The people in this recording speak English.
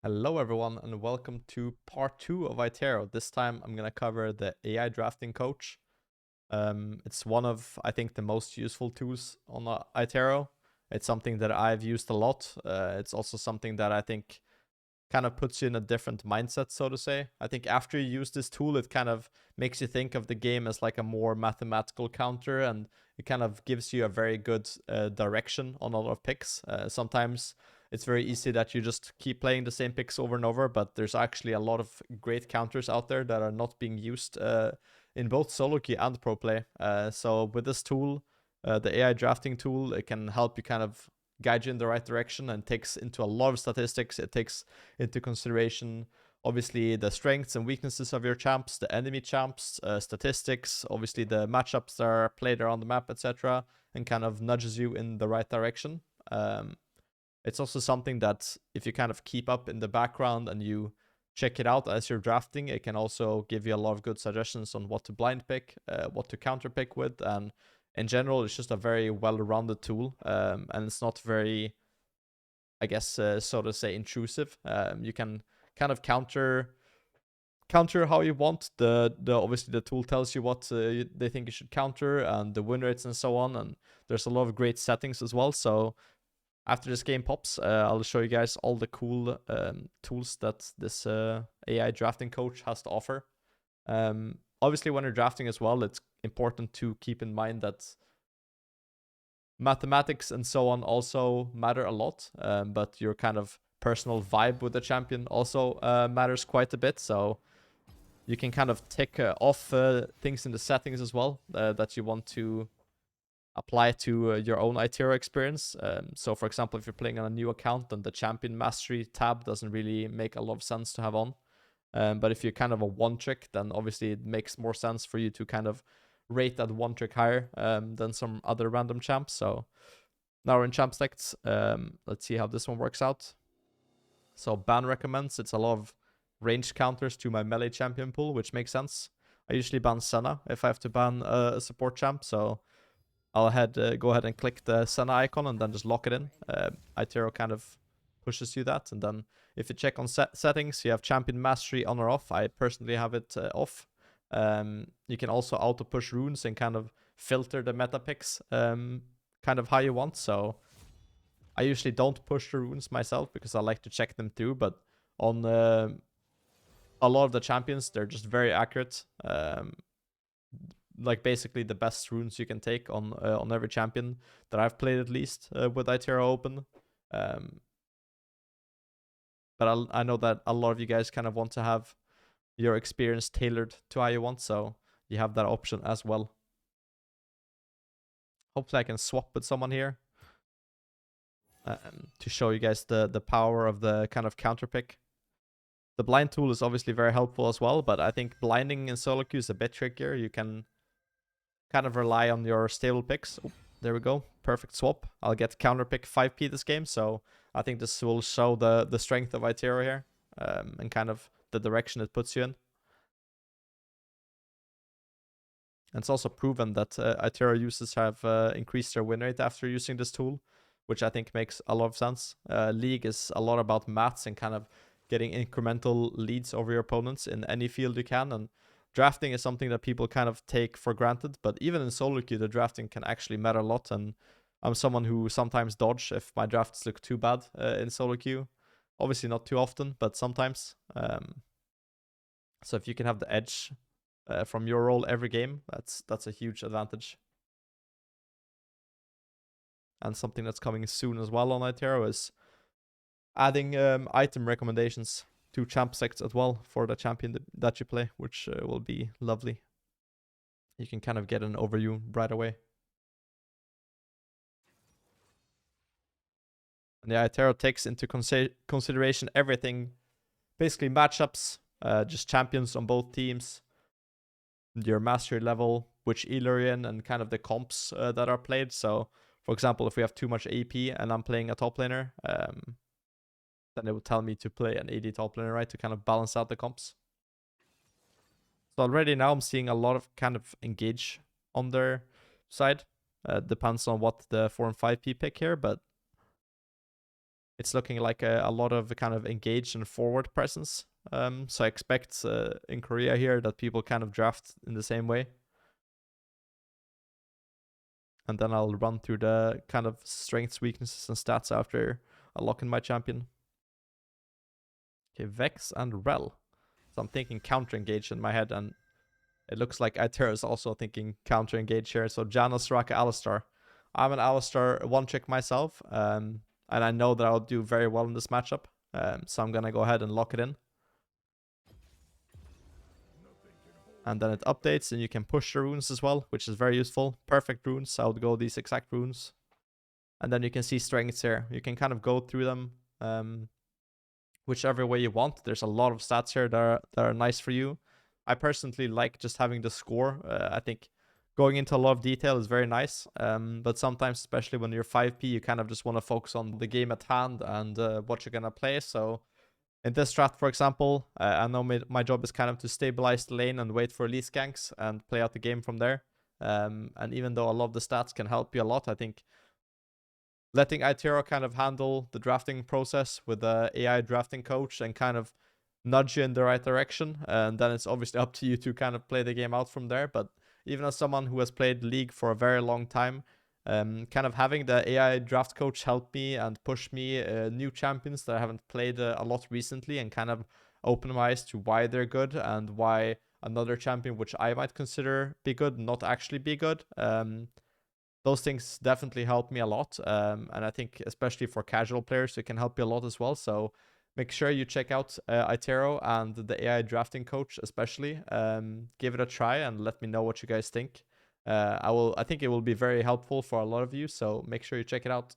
Hello everyone and welcome to part 2 of iTero. This time I'm going to cover the AI drafting coach. It's one of, I think, the most useful tools on iTero. It's something that I've used a lot. It's also something that I think kind of puts you in a different mindset, so to say. I think after you use this tool, it kind of makes you think of the game as like a more mathematical counter, and it kind of gives you a very good direction on a lot of picks. Sometimes it's very easy that you just keep playing the same picks over and over, but there's actually a lot of great counters out there that are not being used in both solo queue and pro play. So with this tool, the AI drafting tool, it can help you kind of guide you in the right direction and takes into a lot of statistics. It takes into consideration obviously the strengths and weaknesses of your champs, the enemy champs, statistics, obviously the matchups that are played around the map, etc., and kind of nudges you in the right direction. It's also something that if you kind of keep up in the background and you check it out as you're drafting, it can also give you a lot of good suggestions on what to blind pick, what to counter pick with, and in general, it's just a very well-rounded tool, and it's not very, I guess, so to say, intrusive. You can kind of counter how you want. The obviously the tool tells you what they think you should counter and the win rates and so on. And there's a lot of great settings as well. So after this game pops, I'll show you guys all the cool tools that this AI drafting coach has to offer. Obviously, when you're drafting as well, it's important to keep in mind that mathematics and so on also matter a lot, but your kind of personal vibe with the champion also matters quite a bit. So you can kind of tick off things in the settings as well that you want to apply to your own iTero experience. So for example, if you're playing on a new account, then the champion mastery tab doesn't really make a lot of sense to have on. But if you're kind of a one trick, then obviously it makes more sense for you to kind of rate that one trick higher than some other random champs. So now we're in champ selects. Let's see how this one works out. So ban recommends, it's a lot of ranged counters to my melee champion pool, which makes sense. I usually ban Senna if I have to ban a support champ, so I'll go ahead and click the Senna icon and then just lock it in. iTero kind of pushes you that, and then if you check on settings, you have champion mastery on or off. I personally have it off. You can also auto push runes and kind of filter the meta picks kind of how you want. So I usually don't push the runes myself because I like to check them through, but on a lot of the champions, they're just very accurate. Like basically the best runes you can take on every champion that I've played, at least with iTero open. But I know that a lot of you guys kind of want to have your experience tailored to how you want, so you have that option as well. Hopefully I can swap with someone here to show you guys the power of the kind of counter pick. The blind tool is obviously very helpful as well, but I think blinding in solo queue is a bit trickier. You can kind of rely on your stable picks. Oh, there we go. Perfect swap. I'll get counter pick 5p this game, so I think this will show the strength of iTero here and kind of the direction it puts you in. And it's also proven that iTero users have increased their win rate after using this tool, which I think makes a lot of sense. League is a lot about maths and kind of getting incremental leads over your opponents in any field you can. And drafting is something that people kind of take for granted. But even in solo queue, the drafting can actually matter a lot. And I'm someone who sometimes dodge if my drafts look too bad in solo queue. Obviously not too often, but sometimes. So if you can have the edge from your role every game, that's a huge advantage. And something that's coming soon as well on iTero is adding item recommendations to champ sects as well for the champion that you play, which will be lovely. You can kind of get an overview right away. And the iTero takes into consideration everything, basically matchups, just champions on both teams, your mastery level, which healer you're in, and kind of the comps that are played. So, for example, if we have too much AP and I'm playing a top laner, then it would tell me to play an AD top laner, right, to kind of balance out the comps. So already now I'm seeing a lot of kind of engage on their side. Depends on what the 4 and 5p pick here, but it's looking like a lot of kind of engaged and forward presence. So I expect in Korea here that people kind of draft in the same way. And then I'll run through the kind of strengths, weaknesses, and stats after I lock in my champion. Okay, Vex and Rel. So I'm thinking counter engage in my head, and it looks like iTero is also thinking counter engage here. So Janna, Soraka, Alistar. I'm an Alistar one trick myself, and I know that I'll do very well in this matchup. So I'm gonna go ahead and lock it in. And then it updates, and you can push the runes as well, which is very useful. Perfect runes. I would go these exact runes. And then you can see strengths here. You can kind of go through them whichever way you want. There's a lot of stats here that are nice for you. I personally like just having the score. I think going into a lot of detail is very nice. But sometimes, especially when you're 5p, you kind of just want to focus on the game at hand and what you're going to play. So in this strat, for example, I know my job is kind of to stabilize the lane and wait for elite ganks and play out the game from there. And even though a lot of the stats can help you a lot, I think letting iTero kind of handle the drafting process with the AI drafting coach and kind of nudge you in the right direction. And then it's obviously up to you to kind of play the game out from there. But even as someone who has played League for a very long time, kind of having the AI draft coach help me and push me new champions that I haven't played a lot recently, and kind of open my eyes to why they're good and why another champion which I might consider be good not actually be good. Those things definitely help me a lot. And I think especially for casual players, it can help you a lot as well. So make sure you check out iTero and the AI drafting coach especially. Give it a try and let me know what you guys think. I think it will be very helpful for a lot of you. So make sure you check it out.